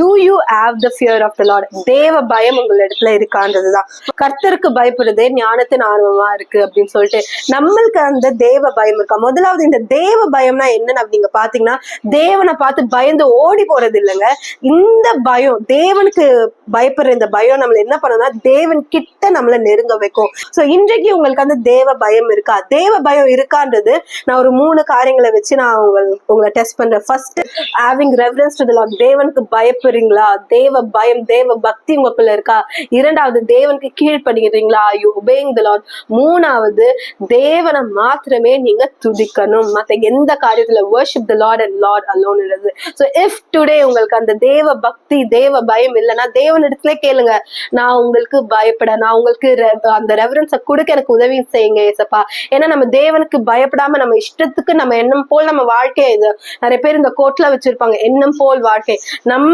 do you have the fear of the Lord? தேவ பயம் உங்க இடத்துல இருக்கான்றதுதான். கர்த்தருக்கு பயப்படுறதே ஞானத்தின் ஆர்வமா இருக்கு அப்படின்னு சொல்லிட்டு நம்மளுக்கு அந்த தேவ பயம் இருக்கா. முதலாவது இந்த தேவ பயம்னா என்னன்னு நீங்க பாத்தீங்கன்னா, தேவனை பார்த்து பயந்து ஓடி போறது இல்லைங்க. இந்த பயம், தேவனுக்கு பயப்படுற இந்த பயம் நம்மள என்ன பண்ணும்னா தேவன் கிட்ட நம்மள நெருங்க வைக்கும். சோ இன்றைக்கு உங்களுக்கு அந்த தேவ பயம் இருக்கா? தேவ பயம் இருக்கான்றது நான் ஒரு 3 காரியங்களை வச்சு நான் உங்களை டெஸ்ட் பண்றேன். First, having reverence to the Lord. தேவனுக்கு பயப்படுறீங்களா? தேவ பயம், தேவ பக்தி உங்களுக்குள்ள இருக்கா? இரண்டாவது, தேவனுக்கு கீழ்ப்படுகிறீங்களா? you obeying the Lord. மூணாவது, தேவனை மாத்திரமே நீங்க துதிக்கணும், மத்த எந்த காரியத்துல worship the Lord and Lord alone. So if today உங்களுக்கு அந்த தேவ பக்தி, தேவ பயம் இல்லைன்னா தேவன் இடத்துல கேளுங்க, நான் உங்களுக்கு பயப்பட, நான் உங்களுக்கு அந்த ரெவரன்ஸை கொடுக்க எனக்கு உதவி செய்யுங்க ஏசப்பா. ஏன்னா நம்ம தேவனுக்கு பயப்படாம நம்ம இஷ்டத்துக்கு நம்ம எண்ணம் போல் நம்ம வாழ்க்கை, இது நிறைய பேர் இந்த கோட்ல வச்சிருப்பாங்க, எண்ணம் போல் வாழ்க்கை. நம்ம